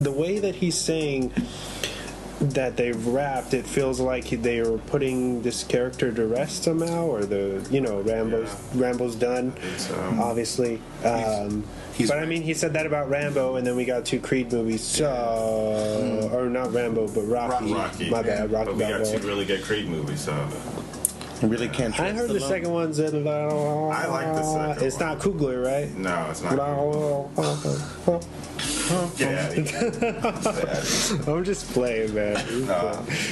the way that he's saying that they've wrapped, it feels like they are putting this character to rest somehow, or Rambo's done, obviously. But I mean, he said that about Rambo, and then we got 2 Creed movies. So, or not Rambo, but Rocky. My bad, Rocky. But we got 2 really good Creed movies, so. You really can't. I heard the second one's. I like the second one. It's not Coogler, right? No, it's not. I'm just playing, man.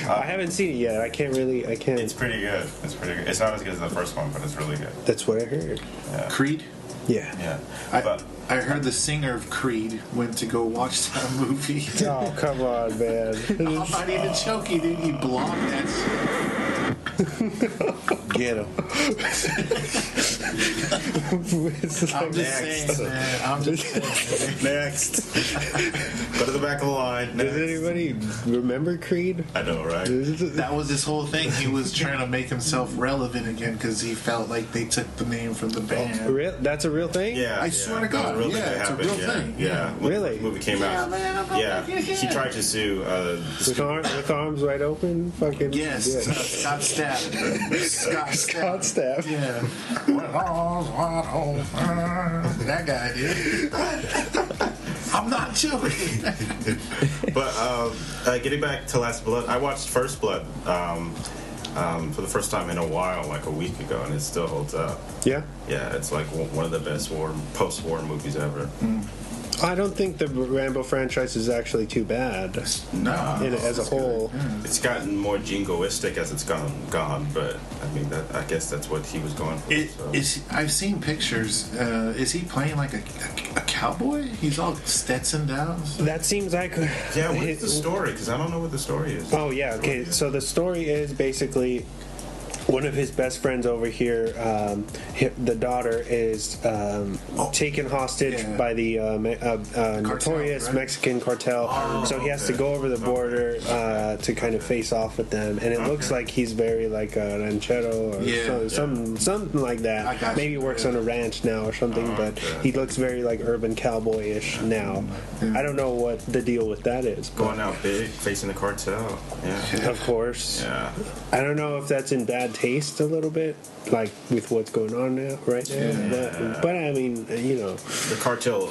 I haven't seen it yet. I can't. It's pretty good. It's not as good as the first one, but it's really good. That's what I heard. Yeah. Creed? Yeah. I heard the singer of Creed went to go watch that movie. Oh, come on, man. I'm not even joking, dude. He blocked that shit. Get him. I'm just saying, man. Next. Go to the back of the line. Next. Does anybody remember Creed? I know, right? That was his whole thing. He was trying to make himself relevant again because he felt like they took the name from the band. That's a real thing? Yeah. I swear to God. It's a real thing. Yeah. When really? the movie came out. Man, he tried to sue. With arms wide open? Fucking. Yes. Yeah. Scott Stapp. Scott Stapp. Yeah. With arms wide open. That guy, dude. I'm not joking. But getting back to Last Blood, I watched First Blood for the first time in a while, like a week ago, and it still holds up. Yeah? Yeah, it's like one of the best post-war movies ever. I don't think the Rambo franchise is actually too bad. No, as a whole. It's gotten more jingoistic as it's gone, but I mean, I guess that's what he was going for. I've seen pictures. Is he playing like a cowboy? He's all Stetson down. That seems like. Yeah, what's the story? Because I don't know what the story is. Oh yeah, okay. So the story is basically. One of his best friends over here, the daughter is taken hostage by the notorious right? Mexican cartel. So he has to go over the border to kind of face off with them. And it looks like he's very like a ranchero or something like that. Maybe works on a ranch now or something, but he looks very like urban cowboyish now. I don't know what the deal with that is. Going out big, facing the cartel. Yeah. Of course. Yeah. I don't know if that's in bad taste a little bit, like with what's going on now, right now. Yeah. But I mean, the cartel,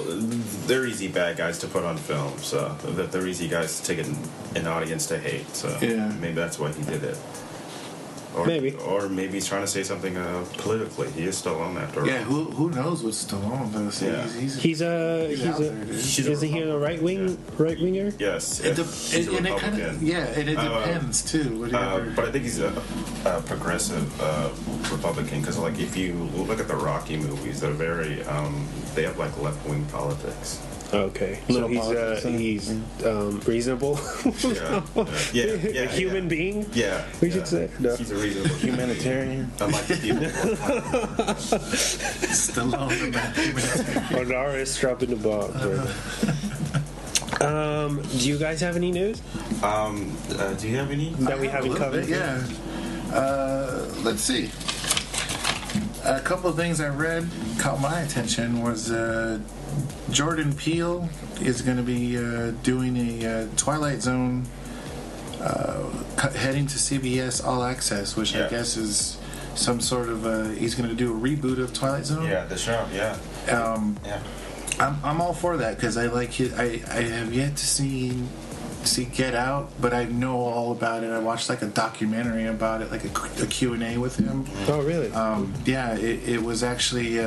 they're easy bad guys to put on film, so they're easy guys to take an audience to hate. So maybe that's why he did it. Or maybe he's trying to say something politically. He is still on that. Yeah, who knows what's still on those? Yeah. Isn't he a right winger? Yes. And it kind of and it depends too. But I think he's a progressive Republican because like if you look at the Rocky movies, they're very they have like left wing politics. Okay, so he's reasonable. Yeah. A human being. Yeah, we should say. No. He's a reasonable humanitarian. Unlike the people. Stallone, Onarres dropping the ball. Do you guys have any news? Do you have any that we haven't covered? Yeah. Let's see. A couple of things I read caught my attention was Jordan Peele is going to be doing a Twilight Zone heading to CBS All Access, which I guess is some sort of he's going to do a reboot of Twilight Zone. Yeah, the show. Yeah. I'm all for that because I like it. I have yet to see Get Out, but I know all about it. I watched like a documentary about it, like a Q&A with him. Oh, really? It was actually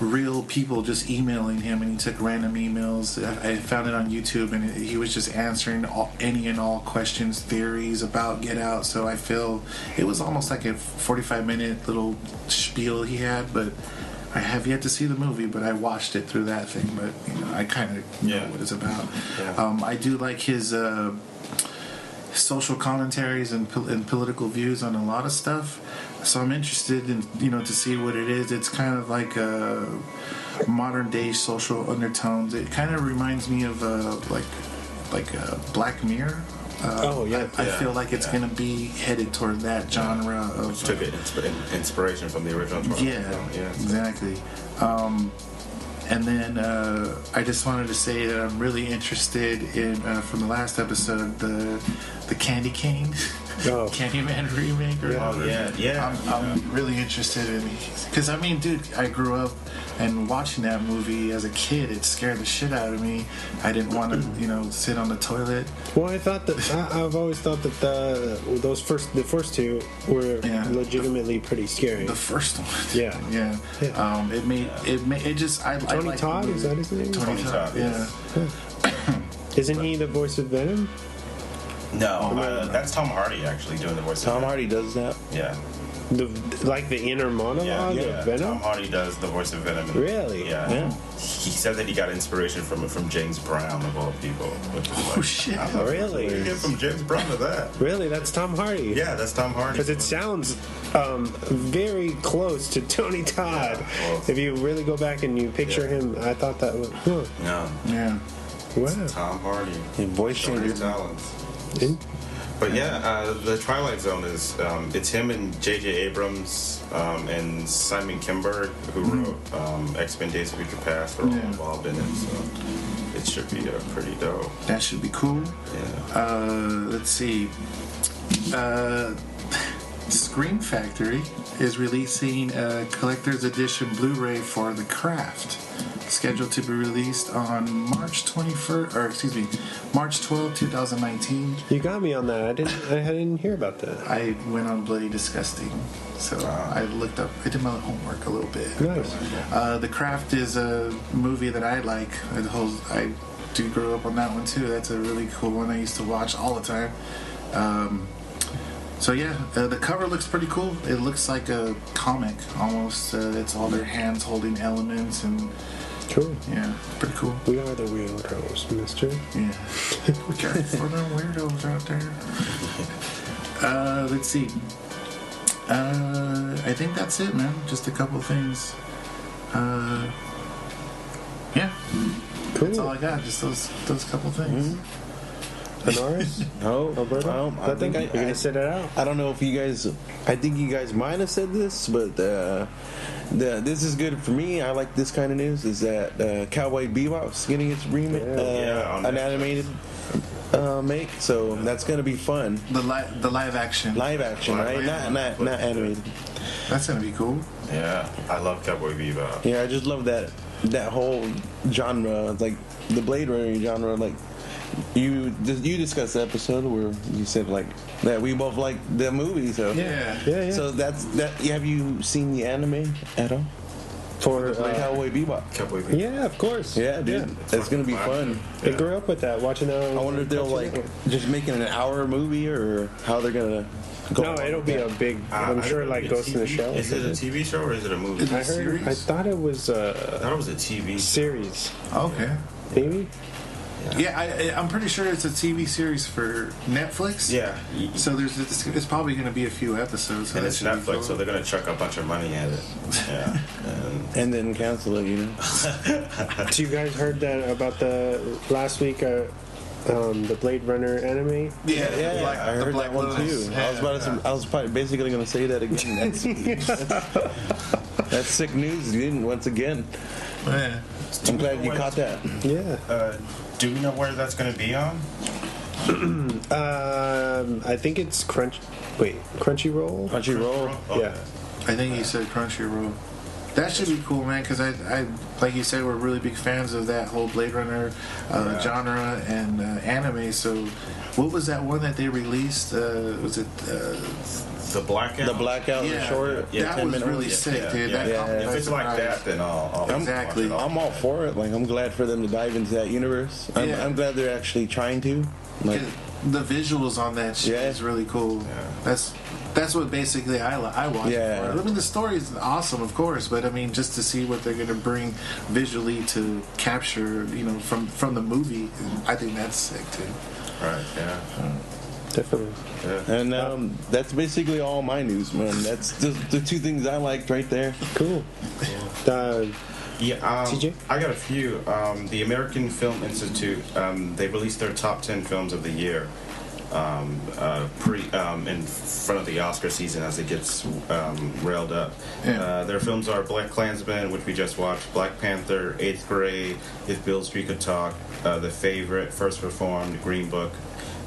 real people just emailing him, and he took random emails. I found it on YouTube, and he was just answering any and all questions, theories about Get Out. So I feel it was almost like a 45-minute little spiel he had, but I have yet to see the movie, but I watched it through that thing. But I kind of know what it's about. Yeah. I do like his social commentaries and political views on a lot of stuff. So I'm interested in to see what it is. It's kind of like modern day social undertones. It kind of reminds me of like Black Mirror. I feel like it's going to be headed toward that genre of. Took inspiration from the original. Yeah, exactly. And then I just wanted to say that I'm really interested in, from the last episode, the Candy Cane, Candyman remake. I'm really interested in it. Because, I mean, dude, I grew up and watching that movie as a kid, it scared the shit out of me. I didn't want to, sit on the toilet. Well, I thought that I've always thought that the first two were legitimately pretty scary. The first one, yeah. It just Tony Todd, is that his name? Tony Todd, yeah. Isn't he the voice of Venom? No, that's Tom Hardy actually doing the voice. Tom Hardy does that. Yeah. The inner monologue of Venom? Tom Hardy does the voice of Venom. Really? Yeah. He said that he got inspiration from James Brown, of all people. Shit. Really? Where you get from James Brown to that? Really? That's Tom Hardy? Yeah, that's Tom Hardy. Because it sounds very close to Tony Todd. Yeah, well, if you really go back and you picture him, I thought that was... No. Yeah. Wow. It's Tom Hardy. And voice changer talents. But the Twilight Zone is it's him and J.J. Abrams and Simon Kinberg, who wrote X-Men: Days of Future Past, are all involved in it. So it should be pretty dope. That should be cool. Yeah. Let's see. Scream Factory is releasing a collector's edition Blu-ray for The Craft, scheduled to be released on March 12, 2019. You got me on that. I didn't hear about that. I went on Bloody Disgusting, so I looked up. I did my homework a little bit. Nice. The Craft is a movie that I like. I do grow up on that one too. That's a really cool one. I used to watch all the time. The cover looks pretty cool. It looks like a comic almost. It's all their hands holding elements and. Cool. Yeah, pretty cool. We are the weirdos, mister. Yeah. Be careful for the weirdos out there. Let's see. I think that's it, man. Just a couple things. Yeah. Cool. That's all I got. Just those couple things. Onarres? No, Alberto? I think you're gonna sit it out. I don't know if you guys. I think you guys might have said this, but this is good for me. I like this kind of news. Is that Cowboy Bebop's getting its remake, an animated make? So that's gonna be fun. The live action. Live action, right? Not animated. That's gonna be cool. Yeah, I love Cowboy Bebop. Yeah, I just love that whole genre, like the Blade Runner genre, like. You discussed the episode where you said like that we both like the movie, so yeah. So that's that. Have you seen the anime at all? For Cowboy Bebop. Cowboy Bebop. Yeah, of course. Yeah, dude, it's gonna be fun. I grew up with that, watching that. I wonder if they'll like just making an hour movie or how they're gonna. No, it'll be a big. I'm sure like Ghost in the Shell. Is it a TV show or is it a movie? I thought it was a TV series. Okay. Maybe. Yeah, I'm pretty sure it's a TV series for Netflix. Yeah. So it's probably going to be a few episodes. So and it's Netflix, cool. So they're going to chuck a bunch of money at it. Yeah. And then cancel it, So you guys heard that about the last week, the Blade Runner anime? Yeah, I heard that one too. Yeah, I was probably basically going to say that again. That's sick news, dude. Once again. Yeah. I'm glad you caught that. Yeah. Do we know where that's going to be on? I think it's Crunchyroll. Crunchyroll. Okay. Yeah. I think you said Crunchyroll. That should be cool, man, because I like you said, we're really big fans of that whole Blade Runner genre and anime. So, what was that one that they released? Was it the Blackout? The Blackout, yeah, short. Yeah, that was really sick, dude. If it's like that, then I'll exactly. I'm all for it. Like, I'm glad for them to dive into that universe. I'm glad they're actually trying to. Like, the visuals on that shit is really cool. Yeah. That's what basically I watch. Yeah. For. I mean, the story is awesome, of course, but I mean, just to see what they're going to bring visually to capture, from the movie, I think that's sick too. Right. Yeah. Definitely. Yeah. And that's basically all my news, man. That's the two things I liked right there. Cool. TJ? I got a few. The American Film Institute, they released their top 10 films of the year. in front of the Oscar season as it gets railed up. Their films are BlacKkKlansman, which we just watched, Black Panther, 8th Grade, If Beale Street Could Talk, The Favorite, First Reformed, Green Book,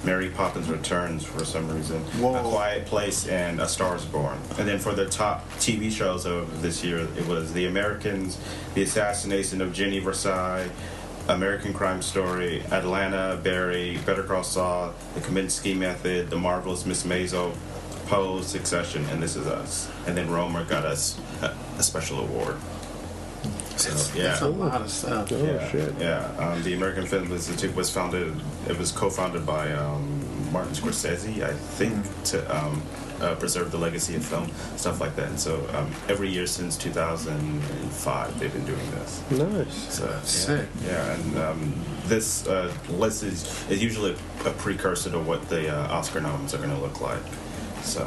Mary Poppins Returns for some reason, A Quiet Place, and A Star Is Born. And then for the top TV shows of this year, it was The Americans, The Assassination of Jenny Versailles, American Crime Story, Atlanta, Barry, Better Call Saul, The Kaminsky Method, The Marvelous Miss Maisel, Pose, Succession, and This Is Us. And then Romer got us a special award. So, that's a lot of stuff. The American Film Institute was co-founded by Martin Scorsese, I think, to preserve the legacy of film, stuff like that. And so every year since 2005, they've been doing this. Nice. So, sick. Yeah, and this list is usually a precursor to what the Oscar noms are going to look like. So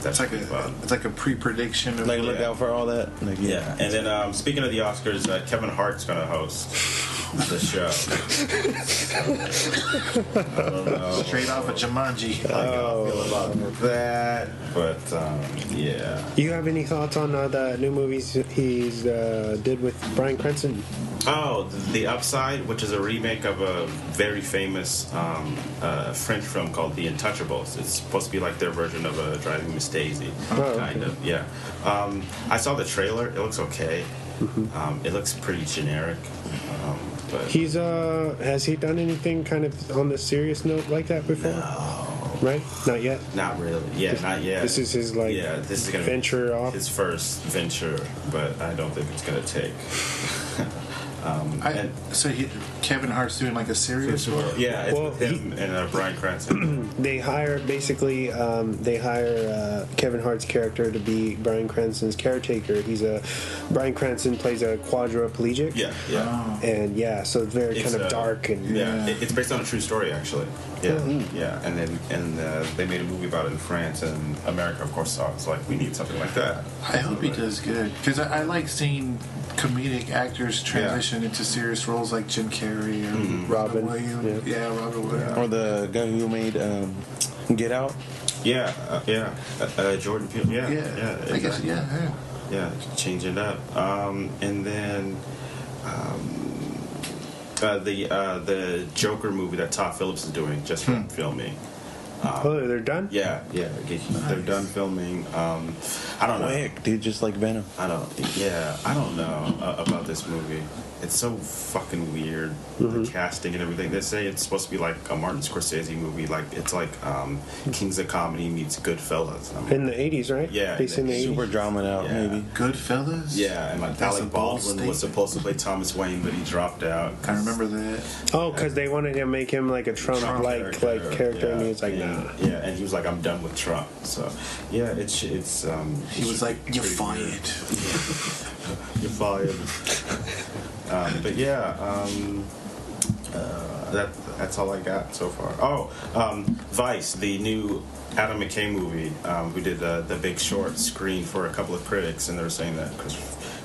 that's it's like a pre-prediction. Of look out for all that. And then speaking of the Oscars, Kevin Hart's going to host the show. I don't know. Straight off of Jumanji. I feel about that, but yeah. You have any thoughts on the new movies he's did with Bryan Cranston? Oh, The Upside, which is a remake of a very famous French film called The Untouchables. It's supposed to be like their version of Driving Miss Daisy, kind of. Yeah. I saw the trailer. It looks okay. It looks pretty generic. But he's has he done anything kind of on the serious note like that before? No. Right? Not yet. Not really. Yeah, not yet. This is his this is gonna venture be off. His first venture, but I don't think it's gonna take. Kevin Hart's doing like a serious role? Yeah, it's with him and Bryan Cranston. They hire Kevin Hart's character to be Bryan Cranston's caretaker. Bryan Cranston plays a quadriplegic. And so it's very kind of dark and it's based on a true story actually. And they made a movie about it in France, and America of course saw it. It's like, we need something like that. I hope he does good, because I like seeing comedic actors transition into serious roles like Jim Carrey and Robin Williams. Robin Williams. Or the guy who made Get Out. Jordan Peele. I guess changing it up. And then the Joker movie that Todd Phillips is doing, just filming. They're done? Yeah, they're done filming. I don't know. Quick, dude, just like Venom. I don't know about this movie. It's so fucking weird, the casting and everything. They say it's supposed to be like a Martin Scorsese movie, like it's like Kings of Comedy meets Goodfellas. In the 80s, right? Yeah, based in the 80s. Super drama out, maybe. Goodfellas? Yeah, and like Alec Baldwin was supposed to play Thomas Wayne, but he dropped out. I remember that. Oh, because they wanted to make him like a Trump-like character, and he was like, nah. Yeah, and he was like, I'm done with Trump. So, yeah, it's he was like, you're fired. You're fired. But yeah, that's all I got so far. Oh, Vice, the new Adam McKay movie, who did the Big Short, screened for a couple of critics, and they were saying that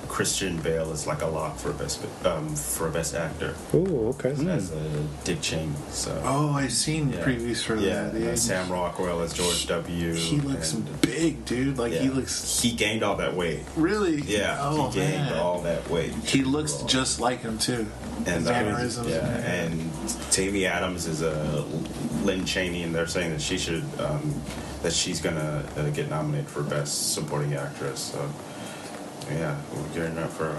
Christian Bale is like a lock for best actor. Ooh, okay. As Dick Cheney. So. Oh, I've seen previews for that. Yeah, Sam Rockwell as George W. He looks big, dude. Like he gained all that weight. Really? Yeah. He gained all that weight. He looks just like him too. And mannerisms. And Tammy Adams is Lynn Chaney, and they're saying that she should that she's gonna get nominated for Best Supporting Actress. So. Yeah, we're gearing up for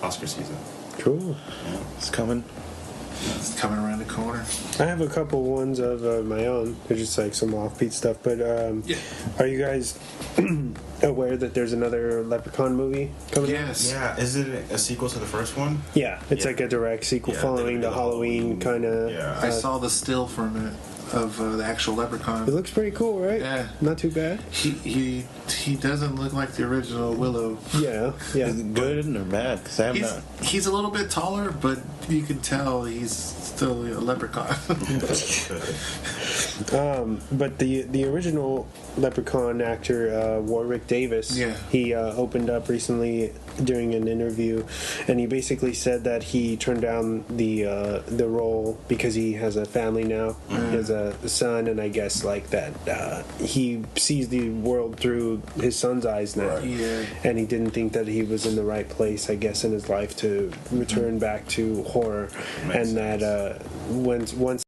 Oscar season. Cool. Yeah. It's coming. It's coming around the corner. I have a couple ones of my own. They're just like some offbeat stuff. But are you guys aware that there's another Leprechaun movie coming out? Yes. Yeah. Is it a sequel to the first one? Yeah. It's like a direct sequel following the Halloween kind of... Yeah. I saw the still from it. Of the actual Leprechaun. It looks pretty cool, right? Yeah. Not too bad. He doesn't look like the original Willow. Yeah. Is it good or bad? He's a little bit taller, but you can tell he's still a leprechaun. But the original Leprechaun actor, Warwick Davis, he opened up recently during an interview, and he basically said that he turned down the role because he has a family now. He has a son, and I guess like that he sees the world through his son's eyes now, and he didn't think that he was in the right place, I guess, in his life to return back to horror, and that once